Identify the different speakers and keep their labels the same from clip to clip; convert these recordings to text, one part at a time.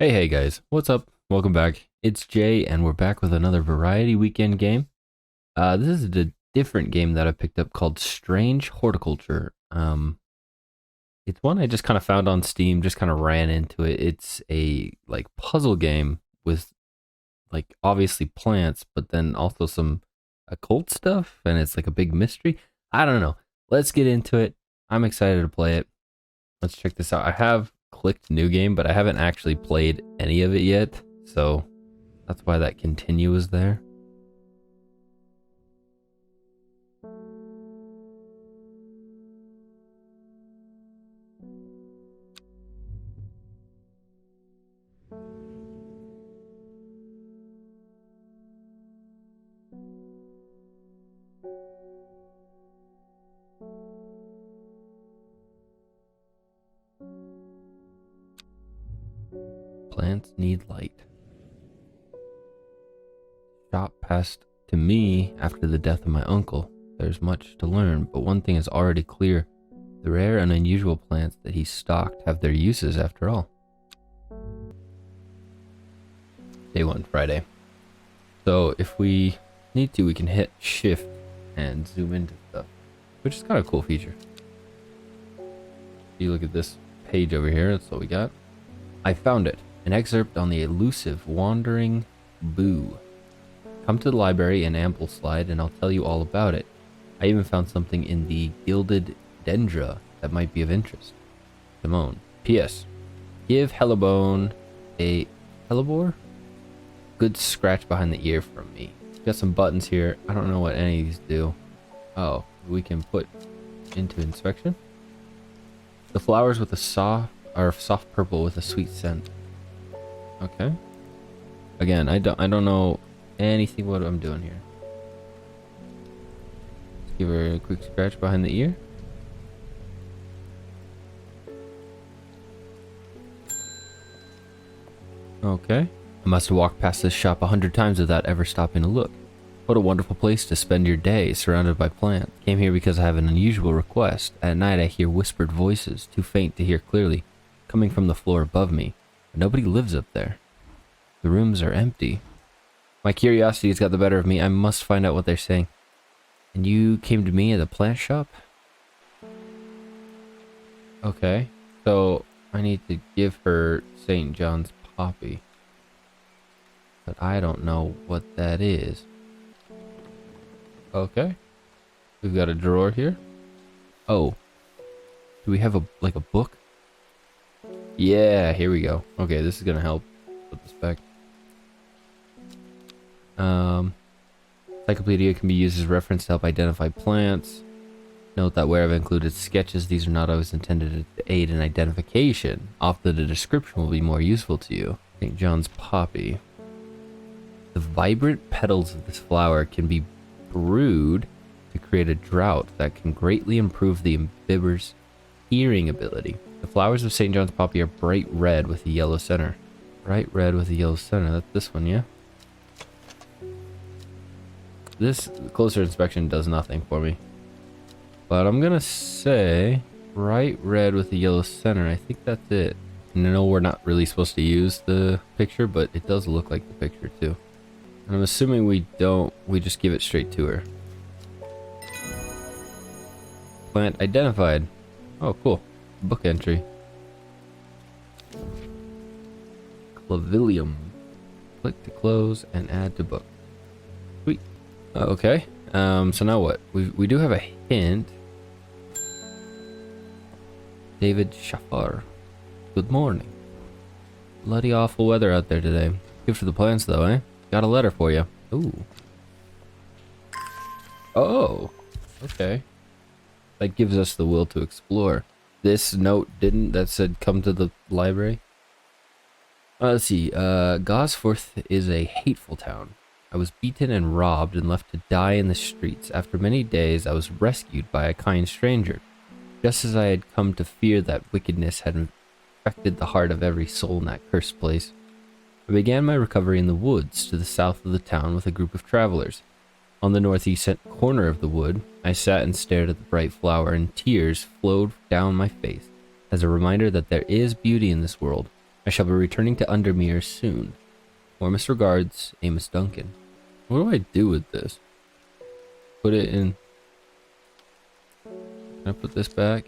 Speaker 1: Hey guys, what's up? Welcome back. It's Jay, and we're back with another Variety Weekend game. This is a different game that I picked up called Strange Horticulture. It's one I just kind of found on Steam, just kind of ran into it. It's a like puzzle game with like obviously plants, but then also some occult stuff, and it's like a big mystery. I don't know. Let's get into it. I'm excited to play it. Let's check this out. I have clicked new game, but I haven't actually played any of it yet, so that's why that continue is there. Plants need light. Shop passed to me after the death of my uncle. There's much to learn, but one thing is already clear. The rare and unusual plants that he stocked have their uses after all. Day 1, Friday. So if we need to, we can hit shift and zoom into stuff, which is kind of a cool feature. You look at this page over here, that's what we got. I found it. An excerpt on the elusive wandering boo. Come to the library in Ambleside and I'll tell you all about it. I even found something in the gilded dendra that might be of interest. Simone. P.S. Give Hellebone a hellebore? Good scratch behind the ear from me. Got some buttons here. I don't know what any of these do. Oh, we can put into inspection. The flowers with a soft purple with a sweet scent. Okay. Again, I don't know anything what I'm doing here. Let's give her a quick scratch behind the ear. Okay. I must have walked past this shop 100 times without ever stopping to look. What a wonderful place to spend your day, surrounded by plants. Came here because I have an unusual request. At night I hear whispered voices, too faint to hear clearly, coming from the floor above me. But nobody lives up there. The rooms are empty. My curiosity has got the better of me. I must find out what they're saying. And you came to me at the plant shop? Okay. So I need to give her St. John's poppy. But I don't know what that is. Okay. We've got a drawer here. Oh. Do we have a book? Yeah, here we go. Okay, this is gonna help. Put this back. Encyclopedia can be used as reference to help identify plants. Note that where I've included sketches, these are not always intended to aid in identification. Often the description will be more useful to you. St. John's poppy. The vibrant petals of this flower can be brewed to create a draught that can greatly improve the imbibber's hearing ability. The flowers of St. John's poppy are bright red with a yellow center. Bright red with a yellow center. That's this one, yeah? This closer inspection does nothing for me. But I'm gonna say bright red with a yellow center. I think that's it. And I know we're not really supposed to use the picture, but it does look like the picture too. And I'm assuming we just give it straight to her. Plant identified. Oh, cool. Book entry. Clavilium. Click to close and add to book. Sweet. Okay. So now what? We do have a hint. David Shafar. Good morning. Bloody awful weather out there today. Good for the plants though, eh? Got a letter for you. Ooh. Oh. Okay. That gives us the will to explore. This note didn't. That said come to the library. Let's see. Gosforth is a hateful town. I was beaten and robbed and left to die in the streets. After many days, I was rescued by a kind stranger. Just as I had come to fear that wickedness had infected the heart of every soul in that cursed place, I began my recovery in the woods to the south of the town with a group of travelers. On the northeast corner of the wood, I sat and stared at the bright flower, and tears flowed down my face as a reminder that there is beauty in this world, I shall be returning to Undermere soon. Warmest regards, Amos Duncan. What do I do with this? Put it in... Can I put this back?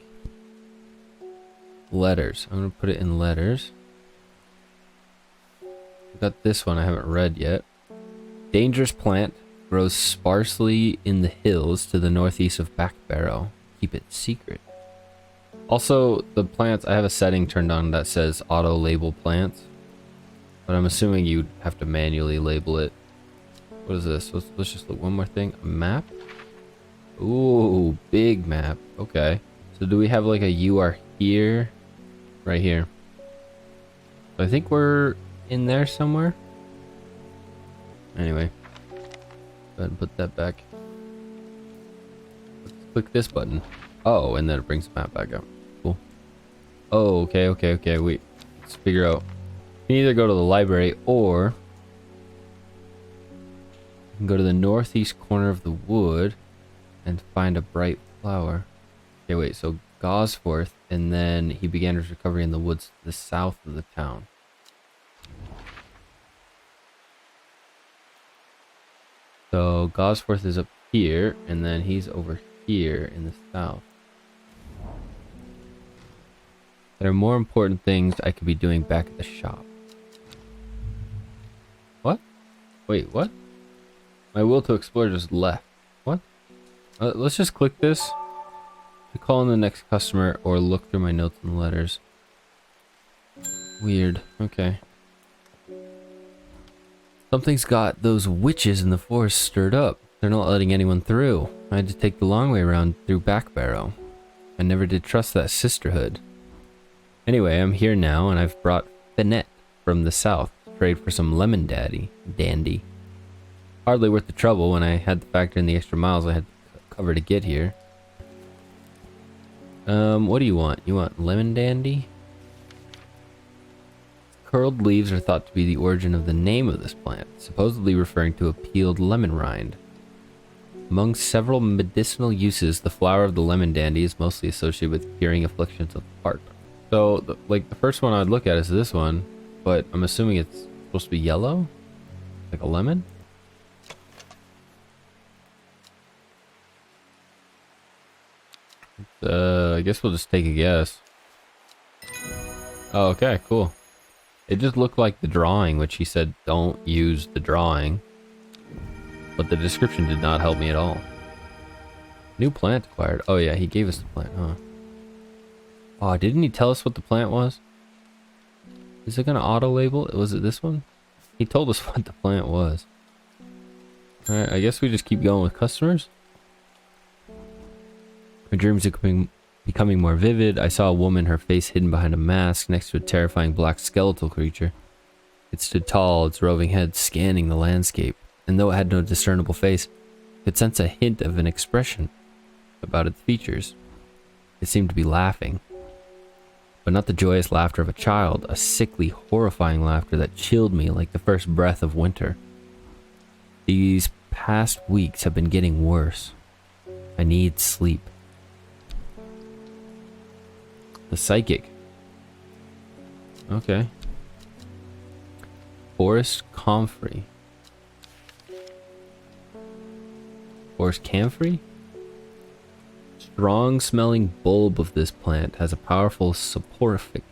Speaker 1: Letters. I'm gonna put it in letters. I got this one I haven't read yet. Dangerous plant. Grows sparsely in the hills to the northeast of Backbarrow. Keep it secret. Also, the plants, I have a setting turned on that says auto label plants. But I'm assuming you'd have to manually label it. What is this? Let's just look one more thing. A map? Ooh, big map. Okay. So do we have like a you are here? Right here. I think we're in there somewhere. Anyway. Go ahead and put that back. Let's click this button. Oh, and then it brings the map back up. Cool. Oh, okay. Wait. Let's figure out. You can either go to the library or you can go to the northeast corner of the wood and find a bright flower. Okay, wait. So Gosforth, and then he began his recovery in the woods to the south of the town. So Gosforth is up here, and then he's over here in the south. There are more important things I could be doing back at the shop. What? Wait, what? My will to explore just left. What? Let's just click this to call in the next customer or look through my notes and letters. Weird. Okay. Something's got those witches in the forest stirred up. They're not letting anyone through. I had to take the long way around through Backbarrow. I never did trust that sisterhood. Anyway, I'm here now, and I've brought Finette from the south to trade for some lemon dandy. Hardly worth the trouble when I had to factor in the extra miles I had to cover to get here. What do you want? You want lemon dandy? Curled leaves are thought to be the origin of the name of this plant, supposedly referring to a peeled lemon rind. Among several medicinal uses, the flower of the lemon dandy is mostly associated with curing afflictions of the heart. So, the first one I'd look at is this one, but I'm assuming it's supposed to be yellow? Like a lemon? I guess we'll just take a guess. Oh, okay, cool. It just looked like the drawing, which he said don't use the drawing. But the description did not help me at all. New plant acquired. Oh yeah, he gave us the plant, huh? Oh, didn't he tell us what the plant was? Is it gonna auto-label? Was it this one? He told us what the plant was. Alright, I guess we just keep going with customers. My dreams are becoming more vivid. I saw a woman, her face hidden behind a mask, next to a terrifying black skeletal creature. It stood tall, its roving head scanning the landscape, and though it had no discernible face, I could sense a hint of an expression about its features. It seemed to be laughing, but not the joyous laughter of a child, a sickly, horrifying laughter that chilled me like the first breath of winter. These past weeks have been getting worse. I need sleep. The psychic. Okay. Forest comfrey. Forest camphor? Strong smelling bulb of this plant has a powerful soporific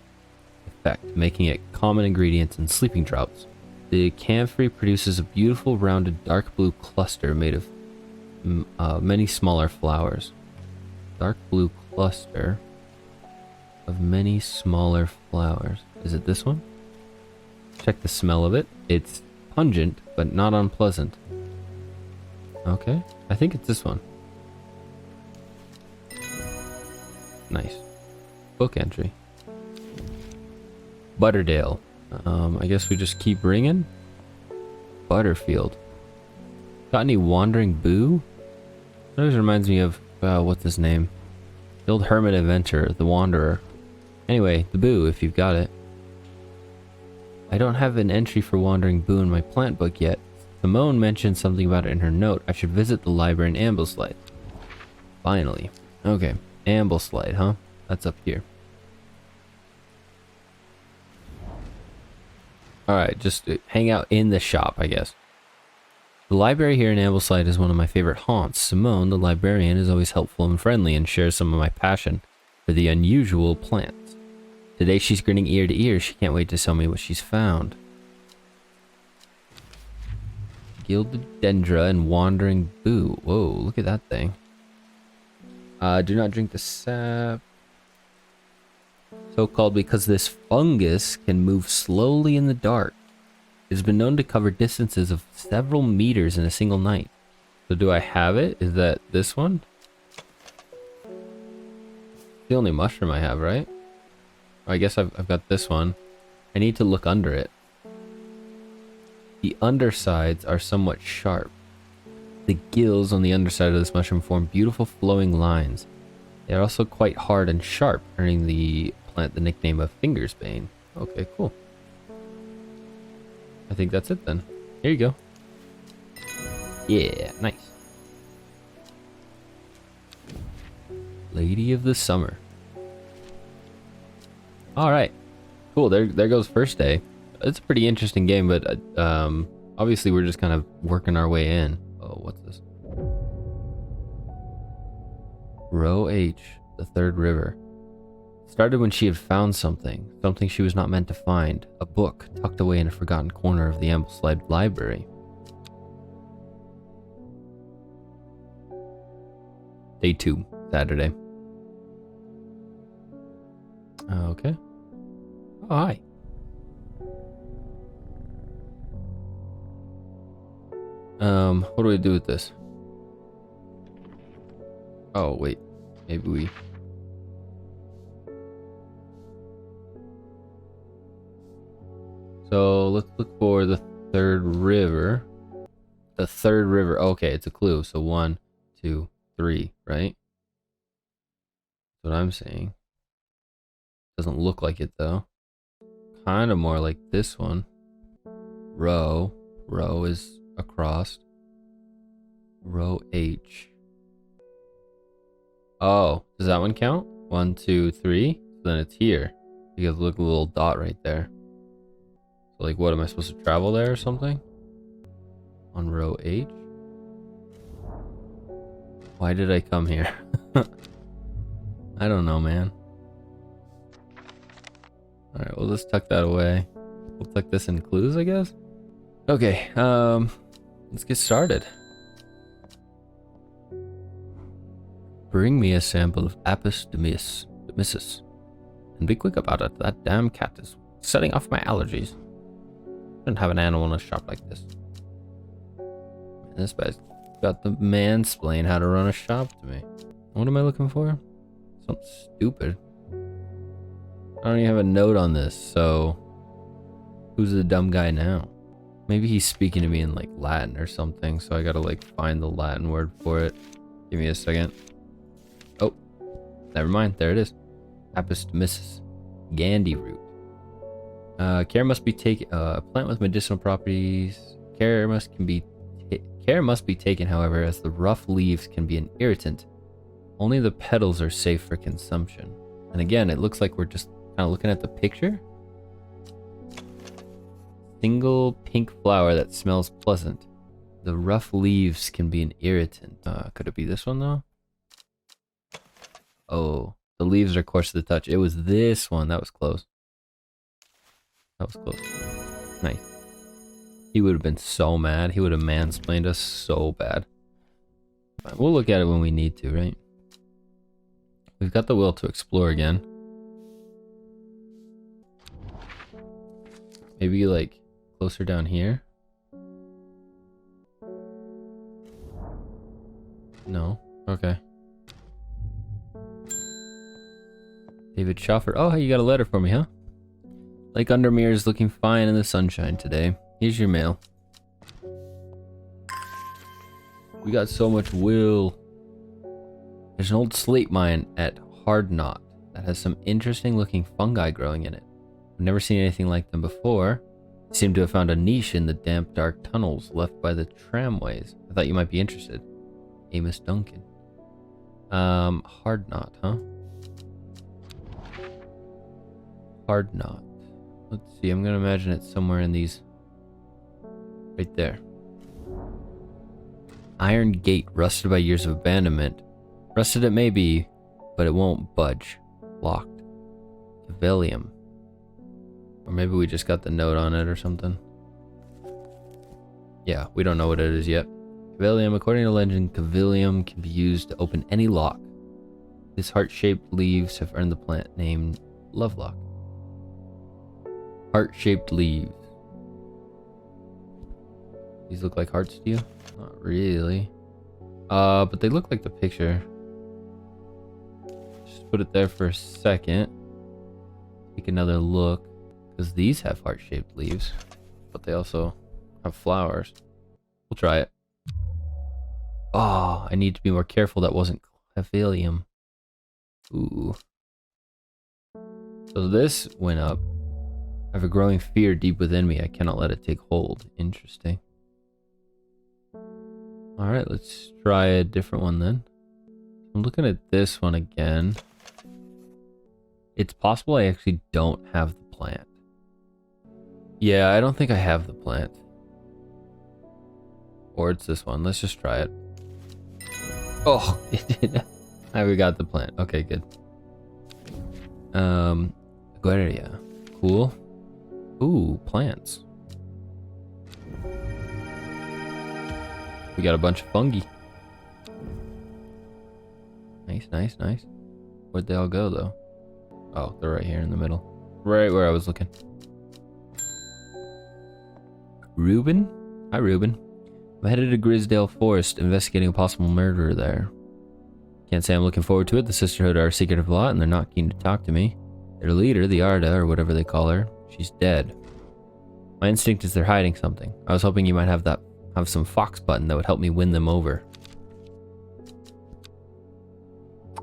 Speaker 1: effect, making it common ingredient in sleeping draughts. The camphor produces a beautiful rounded dark blue cluster made of many smaller flowers. Dark blue cluster of many smaller flowers. Is it this one? Check the smell of it. It's pungent, but not unpleasant. Okay, I think it's this one. Nice. Book entry. Butterdale. I guess we just keep ringing. Butterfield. Got any wandering boo? That always reminds me of, what's his name? The old hermit adventurer, the wanderer. Anyway, the boo, if you've got it. I don't have an entry for wandering boo in my plant book yet. Simone mentioned something about it in her note. I should visit the library in Ambleslight. Finally. Okay, Ambleslight, huh? That's up here. Alright, just hang out in the shop, I guess. The library here in Ambleside is one of my favorite haunts. Simone, the librarian, is always helpful and friendly and shares some of my passion for the unusual plants. Today she's grinning ear to ear. She can't wait to tell me what she's found. Gilded Dendra and Wandering Boo. Whoa, look at that thing. Do not drink the sap. So called because this fungus can move slowly in the dark. It has been known to cover distances of several meters in a single night. So do I have it? Is that this one? The only mushroom I have, right? I guess I've got this one. I need to look under it. The undersides are somewhat sharp. The gills on the underside of this mushroom form beautiful flowing lines. They are also quite hard and sharp, earning the plant the nickname of Fingersbane. Okay, cool. I think that's it then. Here you go. Yeah, nice. Lady of the Summer. Alright. Cool, there goes first day. It's a pretty interesting game, but obviously we're just kind of working our way in. Oh, what's this? Row H, the third river. Started when she had found something she was not meant to find, a book tucked away in a forgotten corner of the Ambleside library. Day 2, Saturday. Okay. Oh, hi. What do we do with this? Oh, wait. Maybe we... So, let's look for the third river. The third river. Okay, it's a clue. So 1, 2, 3, right? That's what I'm saying. Doesn't look like it, though. Kind of more like this one. Row. Row is across. Row H. Oh, does that one count? 1, 2, 3. So then it's here. Because look, a little dot right there. So like, what am I supposed to travel there or something? On row H. Why did I come here? I don't know, man. All right, we'll just tuck that away. We'll tuck this in clues, I guess. Okay, let's get started. Bring me a sample of Apis demyssus. And be quick about it. That damn cat is setting off my allergies. Shouldn't have an animal in a shop like this. Man, this guy's got the mansplain how to run a shop to me. What am I looking for? Something stupid. I don't even have a note on this, so... Who's the dumb guy now? Maybe he's speaking to me in like Latin or something, so I gotta like find the Latin word for it. Give me a second. Oh, never mind. There it is. Apis demyssus. Gandhi root. Care must be taken. A plant with medicinal properties. Care must be taken, however, as the rough leaves can be an irritant. Only the petals are safe for consumption. And again, it looks like we're just kind of looking at the picture. Single pink flower that smells pleasant. The rough leaves can be an irritant. Could it be this one though? Oh, the leaves are coarse to the touch. It was this one. That was close. That was close. Nice. He would have been so mad. He would have mansplained us so bad. Fine, we'll look at it when we need to, right? We've got the will to explore again. Maybe like closer down here? No. Okay. David Schoffer. Oh, hey, you got a letter for me, huh? Lake Undermere is looking fine in the sunshine today. Here's your mail. We got so much will. There's an old slate mine at Hard Knot that has some interesting looking fungi growing in it. I've never seen anything like them before. They seem to have found a niche in the damp, dark tunnels left by the tramways. I thought you might be interested. Amos Duncan. Hard Knot, huh? Hard Knot. Let's see, I'm gonna imagine it's somewhere in these. Right there. Iron gate, rusted by years of abandonment. Rusted it may be, but it won't budge. Locked. Cavalium. Or maybe we just got the note on it or something. Yeah, we don't know what it is yet. Cavalium, according to legend, Cavalium can be used to open any lock. These heart-shaped leaves have earned the plant name Lovelock. Heart-shaped leaves. These look like hearts to you? Not really. But they look like the picture. Just put it there for a second. Take another look. Because these have heart-shaped leaves. But they also have flowers. We'll try it. Oh, I need to be more careful that wasn't Cavalium. Ooh. So this went up. I have a growing fear deep within me. I cannot let it take hold. Interesting. Alright, let's try a different one then. I'm looking at this one again. It's possible I actually don't have the plant. Yeah, I don't think I have the plant. Or it's this one. Let's just try it. Oh, it did. We got the plant. Okay, good. Aquaria. Cool. Ooh, plants. We got a bunch of fungi. Nice, nice, nice. Where'd they all go, though? Oh, they're right here in the middle. Right where I was looking. Reuben? Hi, Reuben. I'm headed to Grisdale Forest, investigating a possible murderer there. Can't say I'm looking forward to it. The Sisterhood are a secretive lot, and they're not keen to talk to me. Their leader, the Arda, or whatever they call her, she's dead. My instinct is they're hiding something. I was hoping you might have some fox button that would help me win them over.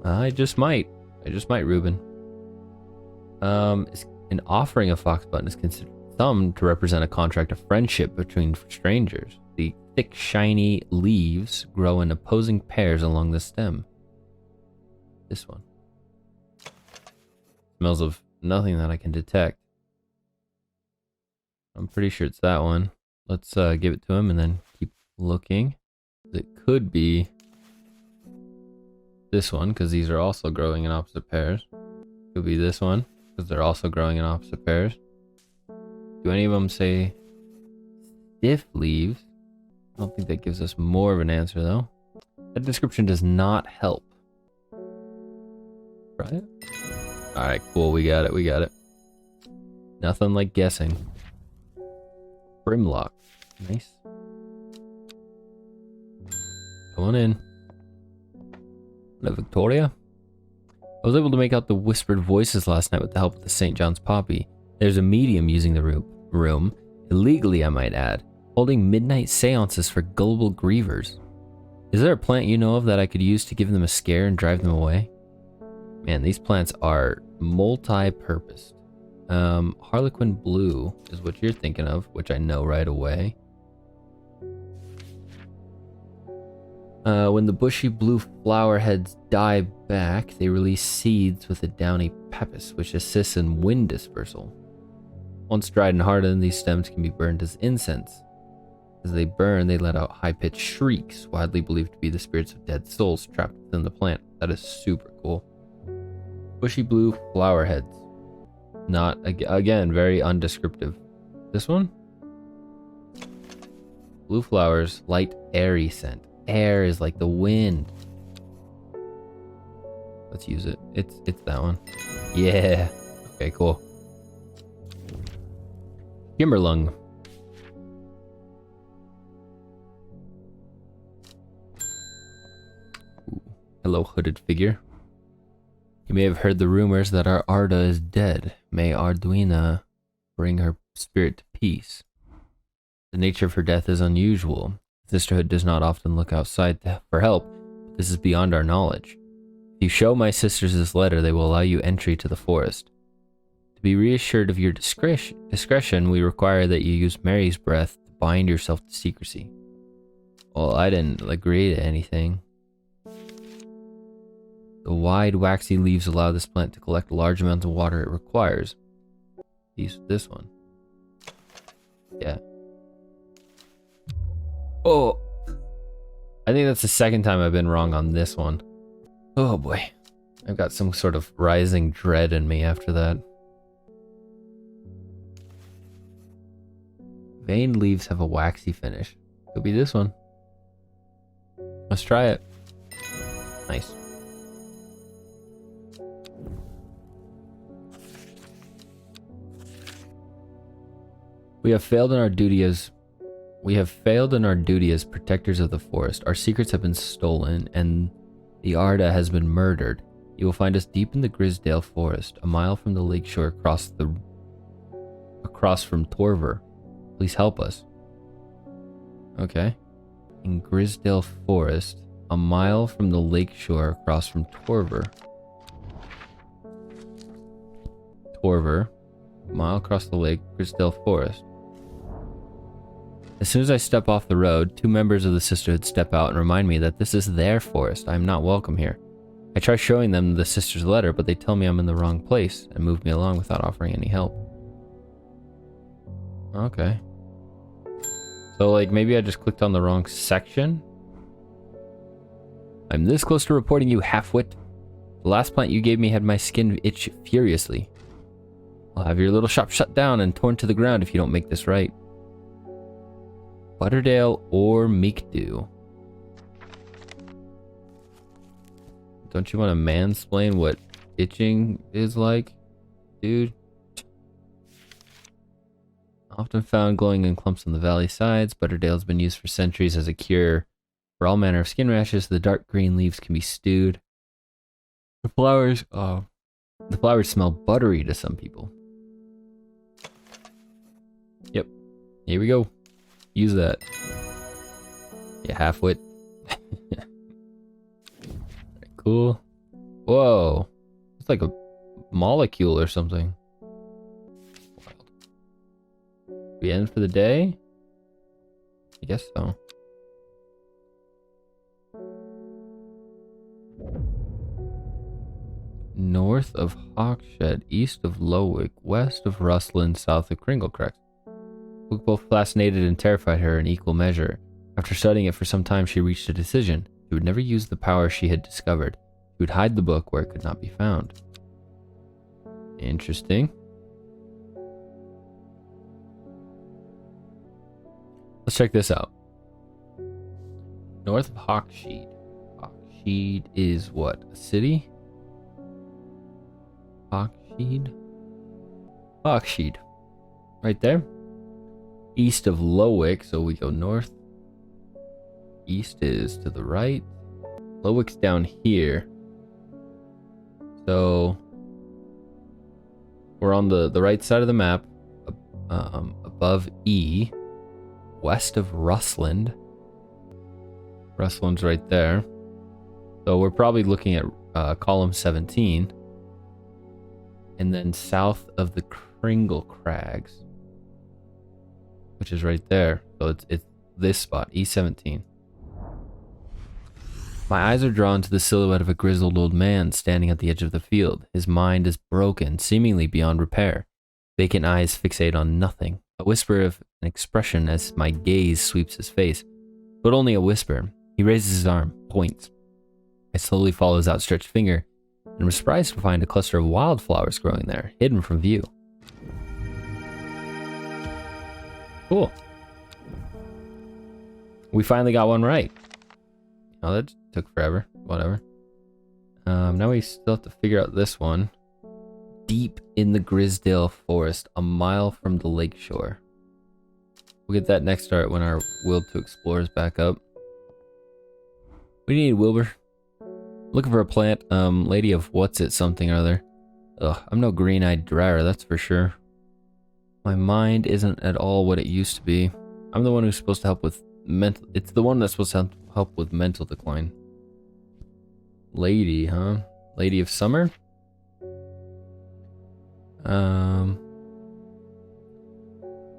Speaker 1: I just might. Reuben. An offering of fox button is considered some to represent a contract of friendship between strangers. The thick, shiny leaves grow in opposing pairs along the stem. This one. Smells of nothing that I can detect. I'm pretty sure it's that one. Let's give it to him and then keep looking. It could be this one, because these are also growing in opposite pairs. Could be this one, because they're also growing in opposite pairs. Do any of them say stiff leaves? I don't think that gives us more of an answer, though. That description does not help. Right? Alright, cool. We got it. Nothing like guessing. Brimlock. Nice. Come on in. Hello, Victoria. I was able to make out the whispered voices last night with the help of the St. John's Poppy. There's a medium using the room, illegally I might add, holding midnight seances for gullible grievers. Is there a plant you know of that I could use to give them a scare and drive them away? Man, these plants are multi-purposed. Harlequin blue is what you're thinking of, which I know right away. When the bushy blue flower heads die back, they release seeds with a downy pappus, which assists in wind dispersal. Once dried and hardened, these stems can be burned as incense. As they burn, they let out high-pitched shrieks, widely believed to be the spirits of dead souls trapped within the plant. That is super cool. Bushy blue flower heads. Not, again, very undescriptive. This one? Blue flowers, light, airy scent. Air is like the wind. Let's use it. It's that one. Yeah. Okay, cool. Gimmerlung. Ooh. Hello, hooded figure. You may have heard the rumors that our Arda is dead. May Arduina bring her spirit to peace. The nature of her death is unusual. The Sisterhood does not often look outside for help, but this is beyond our knowledge. If you show my sisters this letter, they will allow you entry to the forest. To be reassured of your discretion, we require that you use Mary's breath to bind yourself to secrecy. Well, I didn't agree to anything. The wide, waxy leaves allow this plant to collect large amounts of water it requires. This one. Yeah. Oh! I think that's the second time I've been wrong on this one. Oh boy. I've got some sort of rising dread in me after that. Veined leaves have a waxy finish. Could be this one. Let's try it. Nice. We have failed in our duty as protectors of the forest. Our secrets have been stolen, and the Arda has been murdered. You will find us deep in the Grisdale forest, a mile from the lakeshore across from Torver. Please help us. Okay. In Grisdale forest, a mile from the lakeshore across from Torver. Torver, a mile across the lake, Grisdale forest. As soon as I step off the road, 2 members of the sisterhood step out and remind me that this is their forest. I am not welcome here. I try showing them the sister's letter, but they tell me I'm in the wrong place and move me along without offering any help. Okay. So, like, maybe I just clicked on the wrong section? I'm this close to reporting you, half-wit. The last plant you gave me had my skin itch furiously. I'll have your little shop shut down and torn to the ground if you don't make this right. Butterdale or Meekdew? Don't you want to mansplain what itching is like, dude? Often found glowing in clumps on the valley sides, Butterdale has been used for centuries as a cure for all manner of skin rashes. The dark green leaves can be stewed. The flowers smell buttery to some people. Yep. Here we go. Use that. Yeah, half-wit. Cool. Whoa. It's like a molecule or something. We end for the day? I guess so. North of Hawkshed, east of Lowick, west of Rustland, south of Cringlecrest. Book both fascinated and terrified her in equal measure. After studying it for some time, she reached a decision. She would never use the power she had discovered. She would hide the book where it could not be found. Interesting. Let's check this out. North of Hawkshed. Hawkshed is what? A city? Hawkshed? Hawkshed. Right there. East of Lowick, so we go north. East is to the right. Lowick's down here. So we're on the right side of the map. Above E. West of Rustland. Rustland's right there. So we're probably looking at column 17. And then south of the Kringle Crags, which is right there. So it's this spot, E17. My eyes are drawn to the silhouette of a grizzled old man standing at the edge of the field. His mind is broken, seemingly beyond repair. Vacant eyes fixate on nothing. A whisper of an expression as my gaze sweeps his face. But only a whisper. He raises his arm, points. I slowly follow his outstretched finger, and am surprised to find a cluster of wildflowers growing there, hidden from view. Cool. We finally got one right. Oh, that took forever. Whatever. Now we still have to figure out this one. Deep in the Grisdale forest, a mile from the lakeshore. We'll get that next start when our will to explore is back up. What do you need, Wilbur? Looking for a plant, lady of what's it something or other. Ugh, I'm no green-eyed Dreyer, that's for sure. My mind isn't at all what it used to be. I'm the one who's supposed to help with mental... It's the one that's supposed to help with mental decline. Lady, huh? Lady of Summer?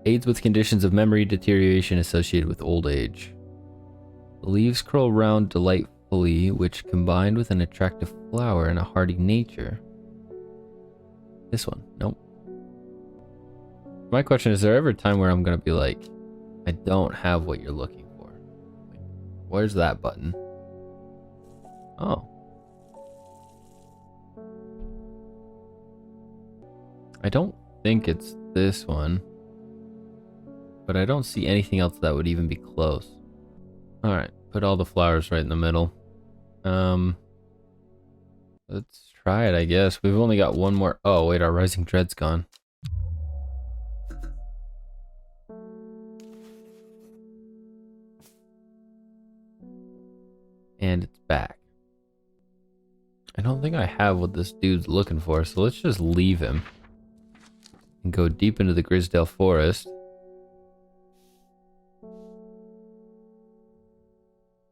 Speaker 1: Aids with conditions of memory deterioration associated with old age. The leaves curl round delightfully, which combined with an attractive flower and a hardy nature. This one, nope. My question is there ever a time where I'm gonna be like, I don't have what you're looking for? Like, where's that button? Oh. I don't think it's this one. But I don't see anything else that would even be close. Alright, put all the flowers right in the middle. Let's try it, I guess. We've only got one more. Oh, wait, our Rising Dread's gone. And it's back. I don't think I have what this dude's looking for, so let's just leave him. And go deep into the Grisdale Forest.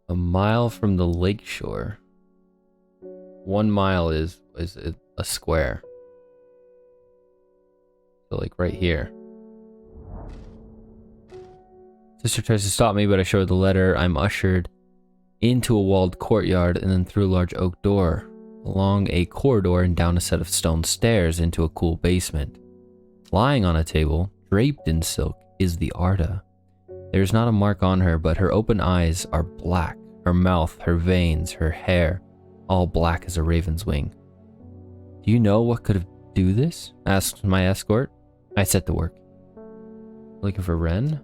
Speaker 1: A mile from the lakeshore. 1 mile is a square. So like right here. Sister tries to stop me, but I show her the letter. I'm ushered into a walled courtyard and then through a large oak door, along a corridor and down a set of stone stairs into a cool basement. Lying on a table, draped in silk, is the Arda. There is not a mark on her, but her open eyes are black. Her mouth, her veins, her hair, all black as a raven's wing. Do you know what could do this? Asked my escort. I set to work. Looking for Wren?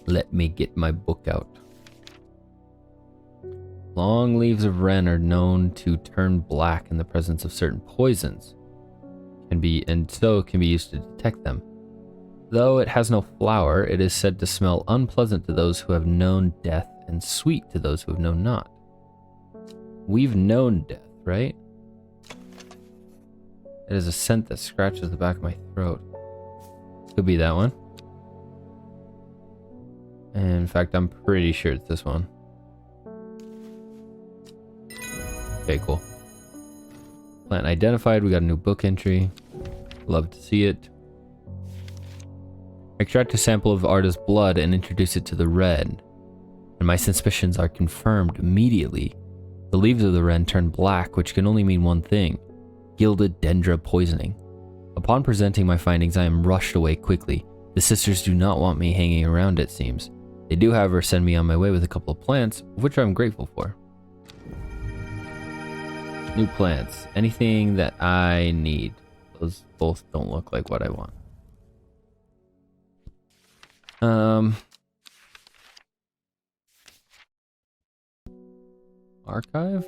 Speaker 1: Let me get my book out. Long leaves of wren are known to turn black in the presence of certain poisons, and so can be used to detect them. Though it has no flower, it is said to smell unpleasant to those who have known death and sweet to those who have known not. We've known death, right? It is a scent that scratches the back of my throat. Could be that one. And in fact, I'm pretty sure it's this one. Okay, cool. Plant identified. We got a new book entry. Love to see it. Extract a sample of Arda's blood and introduce it to the wren. And my suspicions are confirmed immediately. The leaves of the wren turn black, which can only mean one thing: gilded dendra poisoning. Upon presenting my findings, I am rushed away quickly. The sisters do not want me hanging around, it seems. They do, however, send me on my way with a couple of plants, which I'm grateful for. New plants. Anything that I need. Those both don't look like what I want. Archive?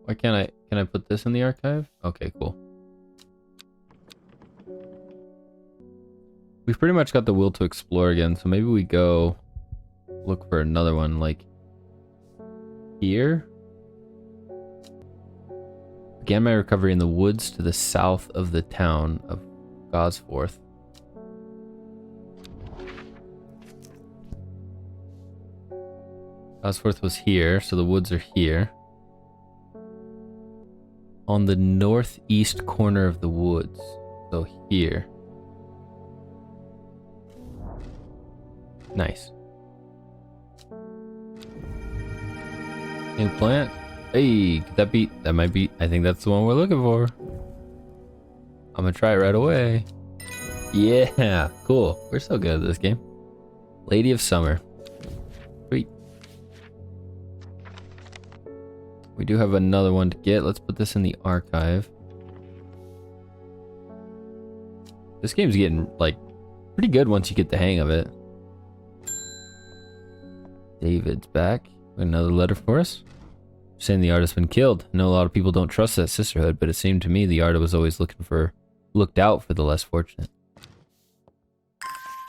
Speaker 1: Why can't can I put this in the archive? Okay, cool. We've pretty much got the will to explore again, so maybe we go look for another one, like here. Began my recovery in the woods to the south of the town of Gosforth. Gosforth was here, so the woods are here. On the northeast corner of the woods, so here. Nice. New plant. Hey, could that be? That might be. I think that's the one we're looking for. I'm gonna try it right away. Yeah, cool. We're so good at this game. Lady of Summer. Sweet. We do have another one to get. Let's put this in the archive. This game's getting, like, pretty good once you get the hang of it. David's back. Another letter for us. Saying the artist's been killed. I know a lot of people don't trust that sisterhood, but it seemed to me the artist was always looked out for the less fortunate.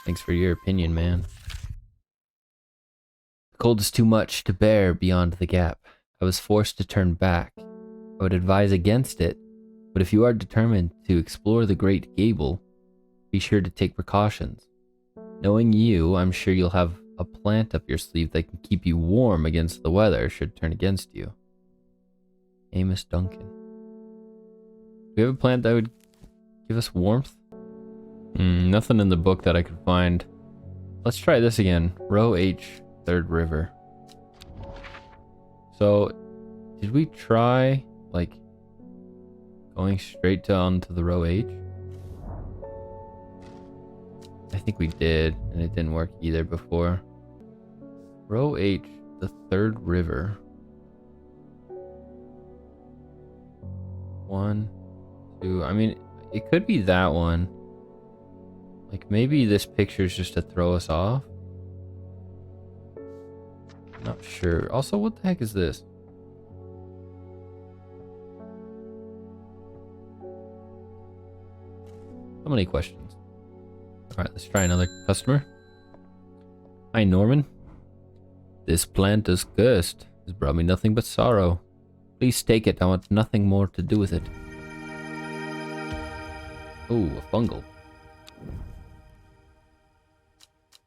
Speaker 1: Thanks for your opinion, man. The cold is too much to bear beyond the gap. I was forced to turn back. I would advise against it, but if you are determined to explore the Great Gable, be sure to take precautions. Knowing you, I'm sure you'll have a plant up your sleeve that can keep you warm against the weather should it turn against you. Amos Duncan. Do we have a plant that would give us warmth? Nothing in the book that I could find. Let's try this again. Row H, Third River. So, did we try, like, Going straight on to the row H. I think we did, and it didn't work either before. Row H, the third river. 1, 2. I mean, it could be that one. Like, maybe this picture's just to throw us off. Not sure. Also, what the heck is this? So many questions. Alright, let's try another customer. Hi, Norman. This plant is cursed. It's brought me nothing but sorrow. Please take it. I want nothing more to do with it. Ooh, a fungal.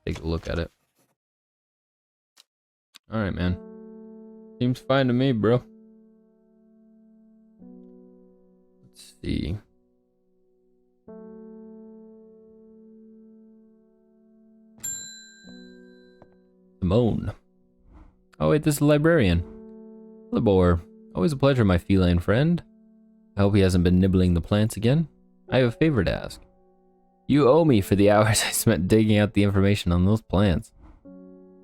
Speaker 1: Take a look at it. Alright, man. Seems fine to me, bro. Let's see. Simone. Oh wait, this is the librarian. Libor. Always a pleasure, my feline friend. I hope he hasn't been nibbling the plants again. I have a favor to ask. You owe me for the hours I spent digging out the information on those plants.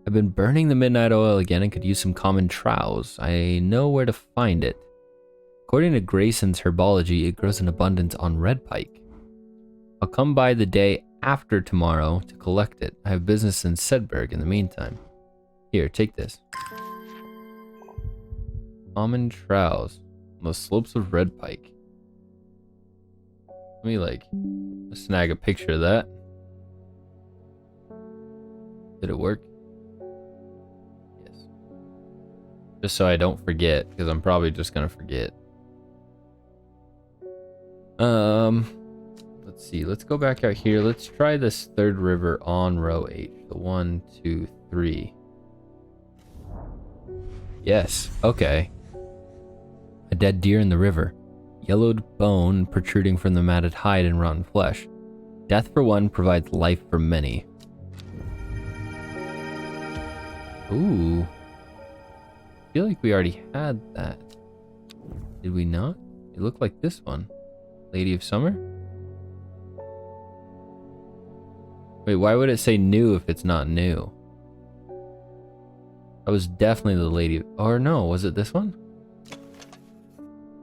Speaker 1: I've been burning the midnight oil again and could use some common trows. I know where to find it. According to Grayson's herbology, it grows in abundance on red pike. I'll come by the day after tomorrow to collect it. I have business in Sedberg in the meantime. Here, take this. Common trows on the slopes of red pike. Let me snag a picture of that. Did it work? Yes. Just so I don't forget, because I'm probably just gonna forget. Let's see. Let's go back out here. Let's try this third river on row H. The 1, 2, 3. Yes. Okay. A dead deer in the river. Yellowed bone protruding from the matted hide and rotten flesh. Death for one provides life for many. Ooh. I feel like we already had that. Did we not? It looked like this one. Lady of Summer? Wait, why would it say new if it's not new? That was definitely the Lady of... Or no, was it this one?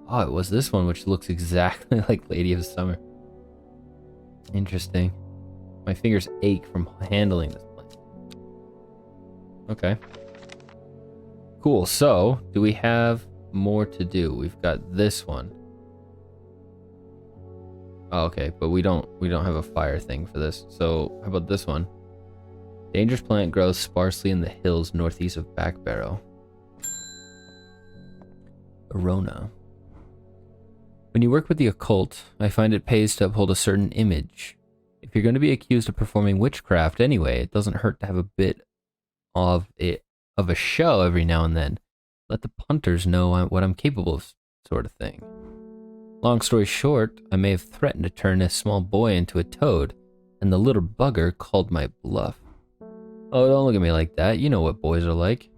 Speaker 1: Oh, it was this one, which looks exactly like Lady of Summer. Interesting. My fingers ache from handling this plant. Okay. Cool, so, do we have more to do? We've got this one. Oh, okay, but we don't have a fire thing for this. So, how about this one? Dangerous plant grows sparsely in the hills northeast of Backbarrow. Arona. When you work with the occult, I find it pays to uphold a certain image. If you're going to be accused of performing witchcraft anyway, it doesn't hurt to have a bit of a show every now and then. Let the punters know what I'm capable of, sort of thing. Long story short, I may have threatened to turn a small boy into a toad, and the little bugger called my bluff. Oh, don't look at me like that. You know what boys are like.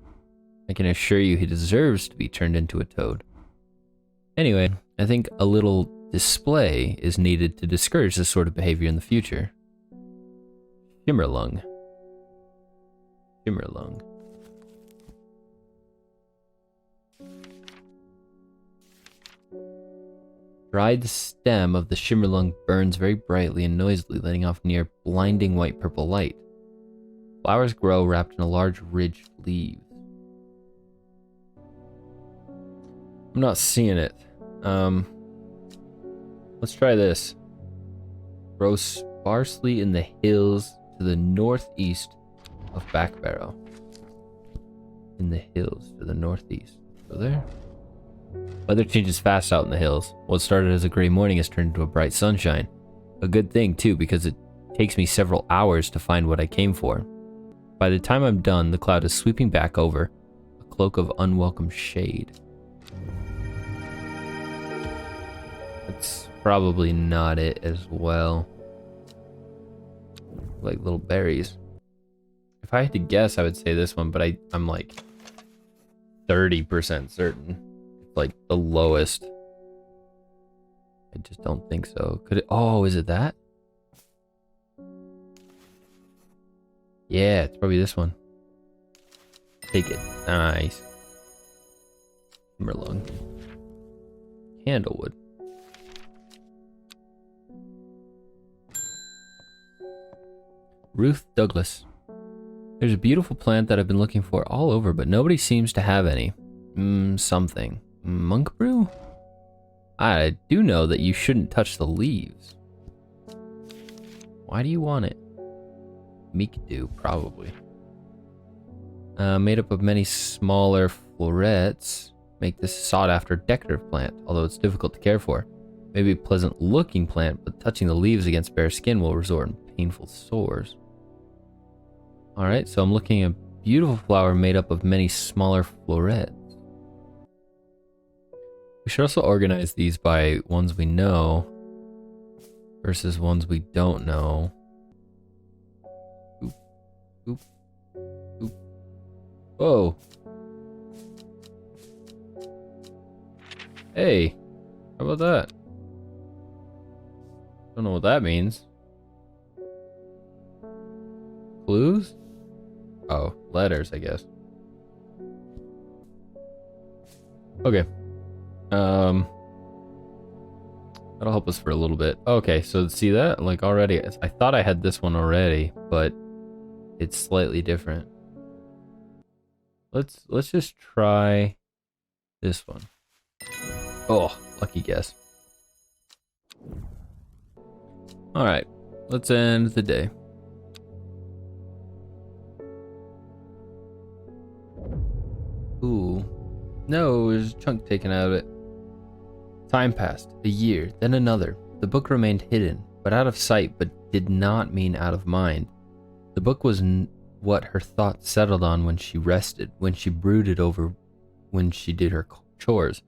Speaker 1: I can assure you he deserves to be turned into a toad. Anyway, I think a little display is needed to discourage this sort of behavior in the future. Shimmerlung. Shimmerlung. Dried stem of the shimmerlung burns very brightly and noisily, letting off near blinding white-purple light. Flowers grow wrapped in a large ridged leaves. I'm not seeing it. Let's try this. Grows sparsely in the hills to the northeast of Backbarrow. In the hills to the northeast. Go there. Weather changes fast out in the hills. What started as a gray morning has turned into a bright sunshine. A good thing, too, because it takes me several hours to find what I came for. By the time I'm done, the cloud is sweeping back over, a cloak of unwelcome shade. That's probably not it as well. Like little berries. If I had to guess, I would say this one, but I'm like 30% certain. Like the lowest. I just don't think so. Could it? Oh, is it that? Yeah, it's probably this one. Take it. Nice. Timberlung. Candlewood. Ruth Douglas. There's a beautiful plant that I've been looking for all over, but nobody seems to have any. Something. Monk brew? I do know that you shouldn't touch the leaves. Why do you want it? Meek do, probably. Made up of many smaller florets, make this sought-after decorative plant, although it's difficult to care for. Maybe a pleasant-looking plant, but touching the leaves against bare skin will result in painful sores. Alright, so I'm looking at a beautiful flower made up of many smaller florets. We should also organize these by ones we know versus ones we don't know. Oop, oop, oop. Whoa. Hey, how about that? Don't know what that means. Clues? Oh, letters, I guess. Okay. That'll help us for a little bit. Okay, so see that? Like already, I thought I had this one already, but it's slightly different. Let's just try this one. Oh, lucky guess. Alright, let's end the day. Ooh. No, there's a chunk taken out of it. Time passed, a year, then another. The book remained hidden, but out of sight, but did not mean out of mind. The book was what her thoughts settled on when she rested, when she brooded over, when she did her chores,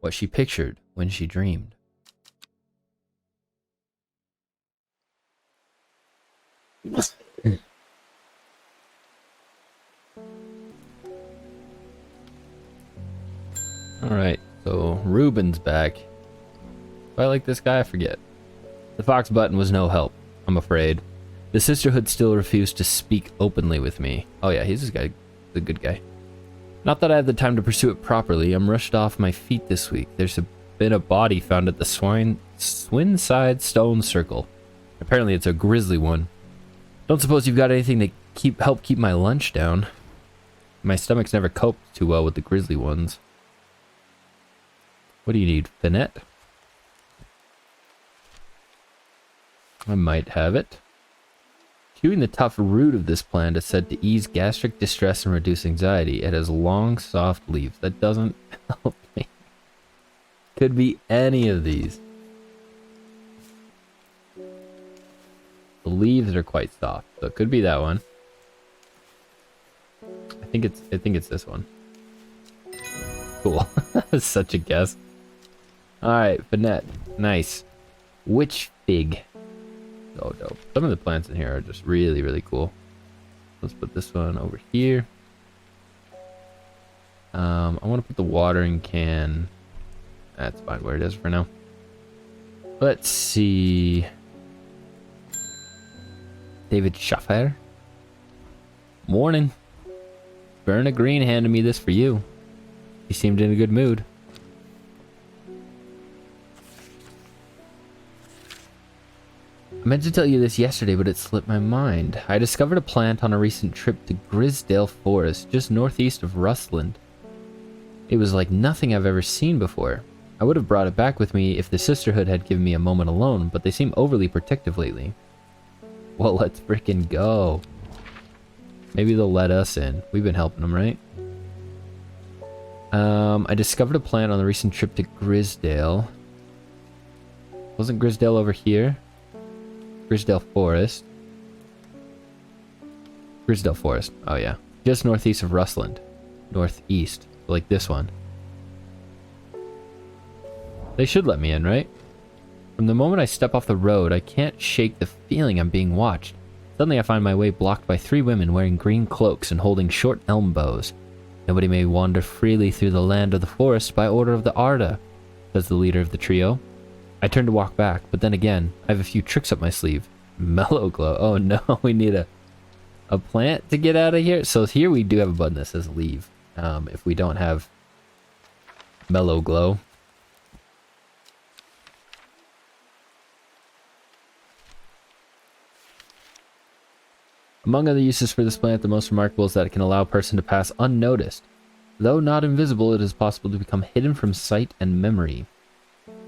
Speaker 1: what she pictured when she dreamed. Alright, so Ruben's back. Do I like this guy? I forget. The fox button was no help, I'm afraid. The sisterhood still refused to speak openly with me. Oh yeah, he's this guy, the good guy. Not that I had the time to pursue it properly. I'm rushed off my feet this week. There's been a body found at the Swinside Stone Circle. Apparently it's a grisly one. Don't suppose you've got anything to help keep my lunch down. My stomach's never coped too well with the grisly ones. What do you need? Finette? I might have it. Chewing the tough root of this plant is said to ease gastric distress and reduce anxiety. It has long, soft leaves. That doesn't help me. Could be any of these. The leaves are quite soft, so it could be that one. I think it's this one. Cool. That's such a guess. Alright, Finette. Nice. Witch fig. So dope. Some of the plants in here are just really, really cool. Let's put this one over here. I want to put the watering can. That's fine where it is for now. Let's see. David Schaffer. Morning. Verna Green handed me this for you. He seemed in a good mood. I meant to tell you this yesterday, but it slipped my mind. I discovered a plant on a recent trip to Grisdale Forest, just northeast of Rustland. It was like nothing I've ever seen before. I would have brought it back with me if the sisterhood had given me a moment alone, but they seem overly protective lately. Well, let's frickin' go. Maybe they'll let us in. We've been helping them, right? I discovered a plant on the recent trip to Grisdale. Wasn't Grisdale over here? Grisdale Forest. Grisdale Forest. Oh yeah. Just northeast of Rustland. Northeast. Like this one. They should let me in, right? From the moment I step off the road, I can't shake the feeling I'm being watched. Suddenly I find my way blocked by 3 women wearing green cloaks and holding short elm bows. Nobody may wander freely through the land of the forest by order of the Arda, says the leader of the trio. I turned to walk back, but then again, I have a few tricks up my sleeve. Mellow glow. Oh no, we need a plant to get out of here. So here we do have a button that says leave. If we don't have mellow glow. Among other uses for this plant, the most remarkable is that it can allow a person to pass unnoticed. Though not invisible, it is possible to become hidden from sight and memory.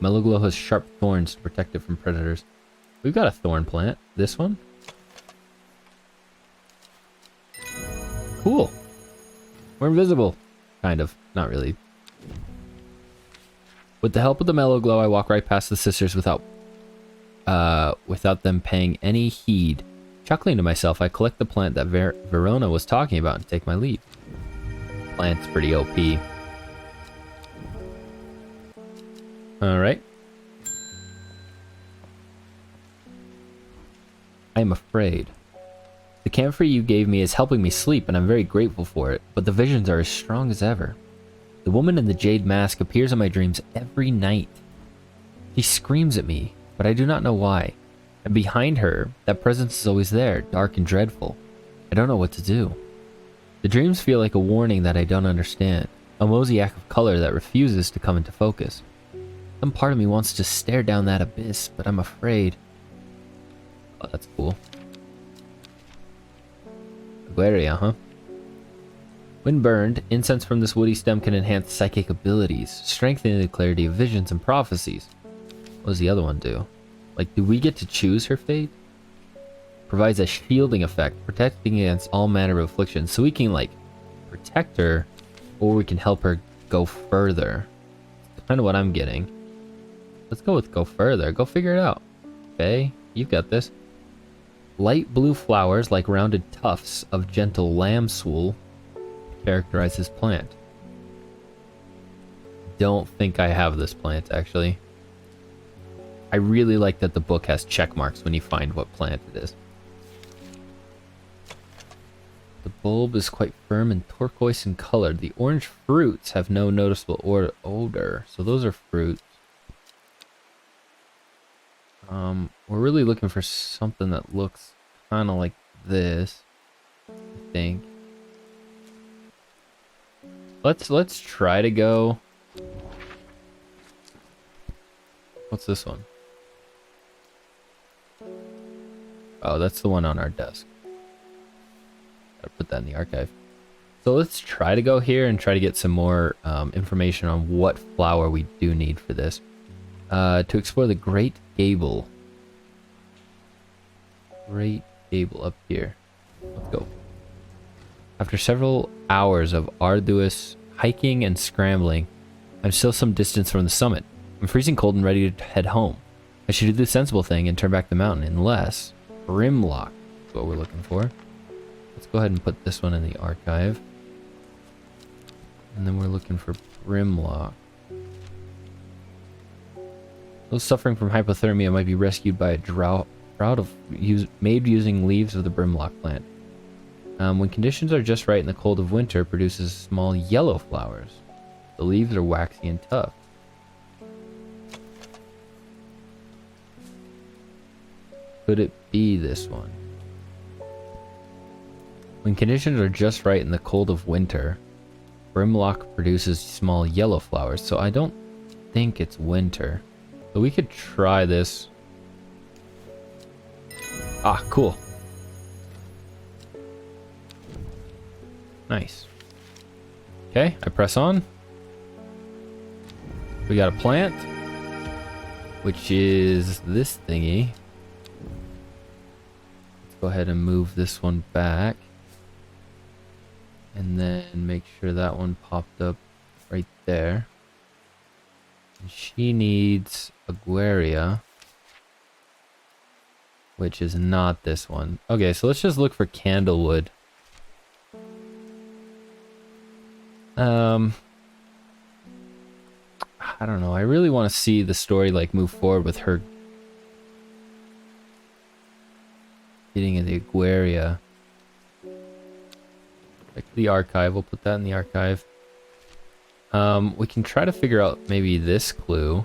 Speaker 1: Mellow glow has sharp thorns to protect it from predators. We've got a thorn plant. This one? Cool. We're invisible. Kind of. Not really. With the help of the mellow glow, I walk right past the sisters without them paying any heed. Chuckling to myself, I collect the plant that Verona was talking about and take my leave. Plant's pretty OP. Alright. I am afraid. The camphor you gave me is helping me sleep, and I'm very grateful for it, but the visions are as strong as ever. The woman in the jade mask appears in my dreams every night. She screams at me, but I do not know why. And behind her, that presence is always there, dark and dreadful. I don't know what to do. The dreams feel like a warning that I don't understand, a mosaic of color that refuses to come into focus. Some part of me wants to stare down that abyss, but I'm afraid. Oh, that's cool. Aquaria, huh? When burned, incense from this woody stem can enhance psychic abilities, strengthening the clarity of visions and prophecies. What does the other one do? Like, do we get to choose her fate? Provides a shielding effect, protecting against all manner of afflictions. So we can, like, protect her, or we can help her go further. That's kind of what I'm getting. Let's go with go further. Go figure it out. Okay, you've got this. Light blue flowers, like rounded tufts of gentle lambswool, characterize this plant. Don't think I have this plant, actually. I really like that the book has check marks when you find what plant it is. The bulb is quite firm and turquoise in color. The orange fruits have no noticeable odor. So those are fruits. We're really looking for something that looks kind of like this, I think. Let's try to go. What's this one? Oh, that's the one on our desk. Gotta put that in the archive. So let's try to go here and try to get some more information on what flower we do need for this. To explore the Great Gable. Great Gable up here. Let's go. After several hours of arduous hiking and scrambling, I'm still some distance from the summit. I'm freezing cold and ready to head home. I should do the sensible thing and turn back the mountain, unless Brimlock is what we're looking for. Let's go ahead and put this one in the archive. And then we're looking for Brimlock. Those suffering from hypothermia might be rescued by a drought made using leaves of the Brimlock plant. When conditions are just right in the cold of winter, it produces small yellow flowers. The leaves are waxy and tough. Could it be this one? When conditions are just right in the cold of winter, Brimlock produces small yellow flowers, so I don't think it's winter. So we could try this. Ah, cool. Nice. Okay, I press on. We got a plant, which is this thingy. Let's go ahead and move this one back. And then make sure that one popped up right there. And she needs Aguaria, which is not this one. Okay, so let's just look for Candlewood. I don't know. I really want to see the story like move forward with her getting in the Aguaria. Like the archive, we'll put that in the archive. We can try to figure out maybe this clue.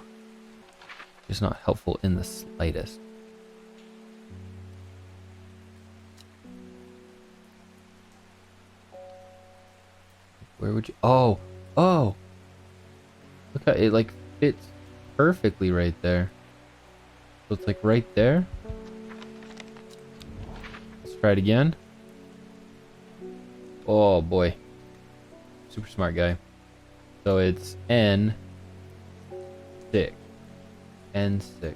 Speaker 1: It's not helpful in the slightest. Where would you... Oh! Oh! Look how it, like, fits perfectly right there. So it's, like, right there. Let's try it again. Oh, boy. Super smart guy. So it's N6. N6.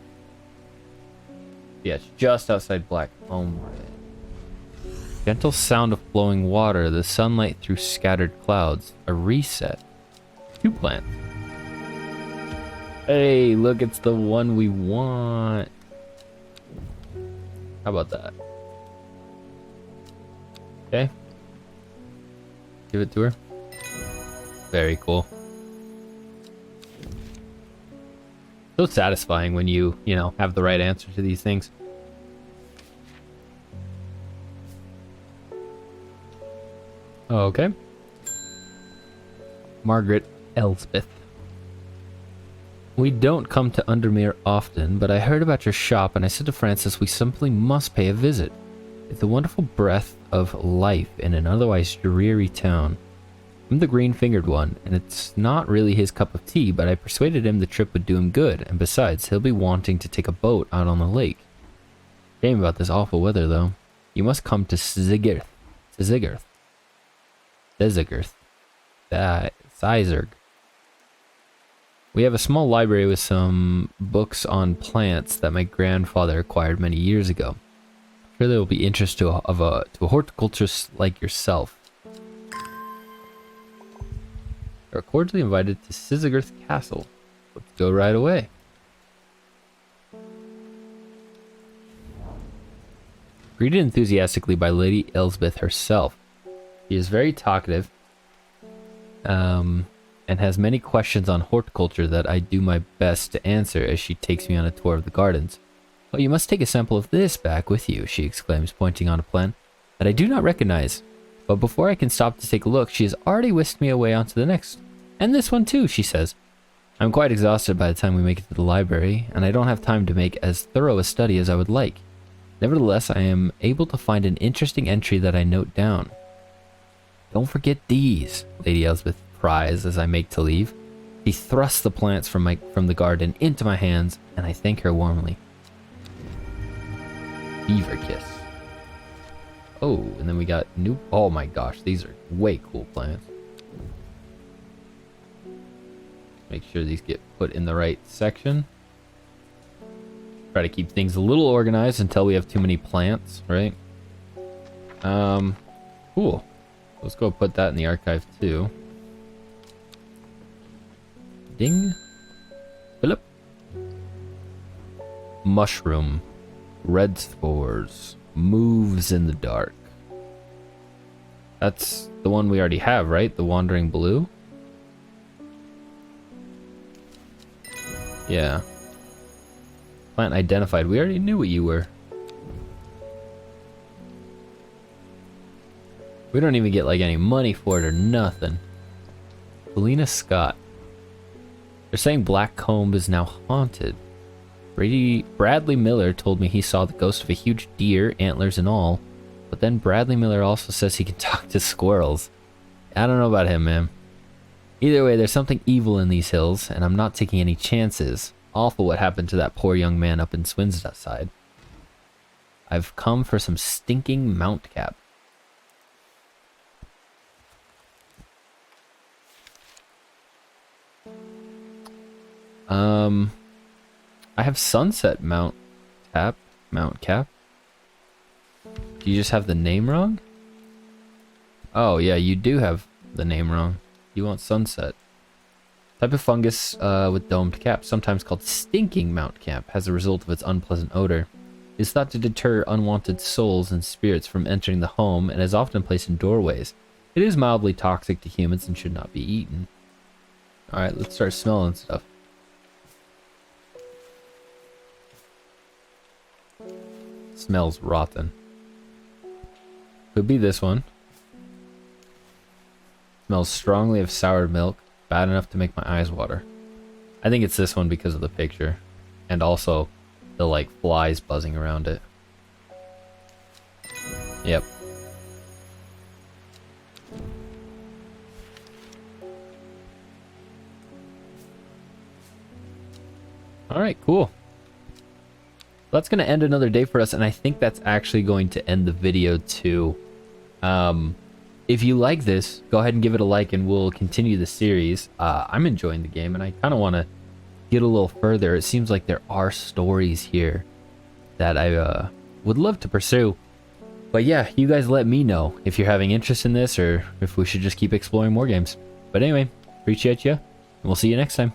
Speaker 1: Yeah, it's just outside Black Ombre. Gentle sound of flowing water, the sunlight through scattered clouds, a reset. 2 plants. Hey, look, it's the one we want. How about that? Okay. Give it to her. Very cool. So satisfying when you know, have the right answer to these things. Okay. Margaret Elsbeth. We don't come to Undermere often, but I heard about your shop and I said to Francis we simply must pay a visit. It's a wonderful breath of life in an otherwise dreary town. I'm the green-fingered one, and it's not really his cup of tea, but I persuaded him the trip would do him good, and besides, he'll be wanting to take a boat out on the lake. Shame about this awful weather, though. You must come to Sizergh. Sizergh. We have a small library with some books on plants that my grandfather acquired many years ago. I'm sure there will be interest to a horticulturist like yourself. Are cordially invited to Sizergh Castle. Let's go right away. Greeted enthusiastically by Lady Elsbeth herself. She is very talkative, and has many questions on horticulture that I do my best to answer as she takes me on a tour of the gardens. Oh, you must take a sample of this back with you, she exclaims, pointing on a plant that I do not recognize. But before I can stop to take a look, she has already whisked me away onto the next. And this one too, she says. I'm quite exhausted by the time we make it to the library, and I don't have time to make as thorough a study as I would like. Nevertheless, I am able to find an interesting entry that I note down. Don't forget these, Lady Elsbeth cries as I make to leave. She thrusts the plants from the garden into my hands, and I thank her warmly. Beaver kiss. Oh, and then we got new... Oh my gosh, these are way cool plants. Make sure these get put in the right section. Try to keep things a little organized until we have too many plants, right? Cool. Let's go put that in the archive too. Ding. Philip. Mushroom. Red spores. Moves in the dark. That's the one we already have, right? The wandering blue? Yeah. Plant identified. We already knew what you were. We don't even get like any money for it or nothing. Selena Scott. They're saying Blackcomb is now haunted. Bradley Miller told me he saw the ghost of a huge deer, antlers and all. But then Bradley Miller also says he can talk to squirrels. I don't know about him, man. Either way, there's something evil in these hills, and I'm not taking any chances. Awful what happened to that poor young man up in Swinside. I've come for some stinking mount cap. I have sunset mount cap. Do you just have the name wrong? Oh yeah, you do have the name wrong. You want sunset. Type of fungus with domed cap, sometimes called stinking mount cap, as a result of its unpleasant odor. It is thought to deter unwanted souls and spirits from entering the home and is often placed in doorways. It is mildly toxic to humans and should not be eaten. Alright, let's start smelling stuff. Smells rotten. Could be this one. Smells strongly of soured milk, bad enough to make my eyes water. I think it's this one because of the picture. and also the like flies buzzing around it. Yep. Alright, cool. That's going to end another day for us, and I think that's actually going to end the video too. If you like this, go ahead and give it a like and we'll continue the series. I'm enjoying the game, and I kind of want to get a little further. It seems like there are stories here that I would love to pursue. But yeah, you guys let me know if you're having interest in this or if we should just keep exploring more games. But anyway, appreciate you, and we'll see you next time.